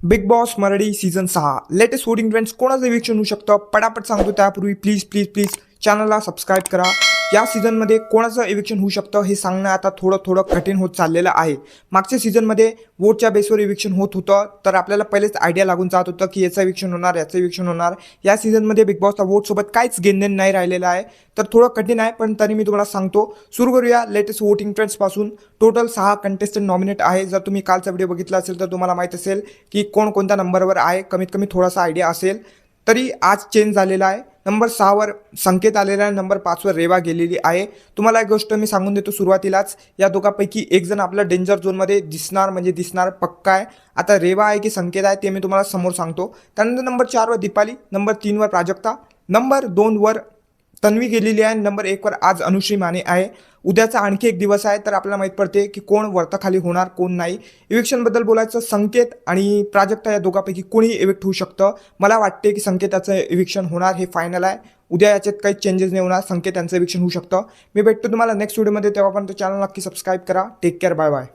Big boss Marathi season 6 latest voting trends कोणाचं eviction होऊ शकतं पटापट सांगतो. त्यापूर्वी प्लीज प्लीज प्लीज चॅनलला सबस्क्राईब करा. या सीझनमध्ये कोणाचं इव्हिक्शन होऊ शकतं हे सांगणं आता थोडं कठीण होत चाललेलं आहे. मागच्या सीझनमध्ये वोटच्या बेसवर इव्हिक्शन होत होतं, तर आपल्याला पहिलेच आयडिया लागून जात होतं की याचं इव्हिक्शन होणार, याचं इव्हिक्शन होणार. या सीझनमध्ये बिग बॉसला वोटसोबत काहीच घेणदेण नाही राहिलेलं आहे, तर थोडं कठीण आहे. पण तरी मी तुम्हाला सांगतो, सुरू करूया लेटेस्ट वोटिंग ट्रेंड्सपासून. टोटल 6 कंटेस्टंट नॉमिनेट आहे. जर तुम्ही कालचा व्हिडिओ बघितला असेल तर तुम्हाला माहीत असेल की कोण कोणत्या नंबरवर आहे, कमीत कमी थोडासा आयडिया असेल. तरी आज चेंज झालेला आहे. नंबर 6वर संकेत आलेला आहे, नंबर 5वर रेवा गेलेली आहे. तुम्हाला एक गोष्ट मी सांगून देतो सुरुवातीलाच, या दोघांपैकी एक जण आपल्या डेंजर झोनमध्ये दिसणार पक्का आहे. आता रेवा आहे की संकेत आहे ते मी तुम्हाला समोर सांगतो. त्यानंतर नंबर 4वर दीपाली, नंबर 3वर प्राजक्ता, नंबर 2वर तन्वी गेलेली आहे, नंबर 1वर आज अनुश्री माने आहे. उद्याचा आणखी एक दिवस आहे, तर आपल्याला माहीत पडते की कोण वरताखाली होणार कोण नाही. इव्हिक्शनबद्दल बोलायचं, संकेत आणि प्राजक्ता या दोघांपैकी कोणीही इव्हिक्ट होऊ शकतं. मला वाटते की संकेताचं इव्हिक्शन होणार हे फायनल आहे. उद्या याच्यात काही चेंजेस नाही होणार, संकेत यांचं इव्हिक्शन होऊ शकतं. मी भेटतो तुम्हाला नेक्स्ट व्हिडिओमध्ये, तेव्हापर्यंत चॅनल नक्की सबस्क्राईब करा. Take care, bye bye.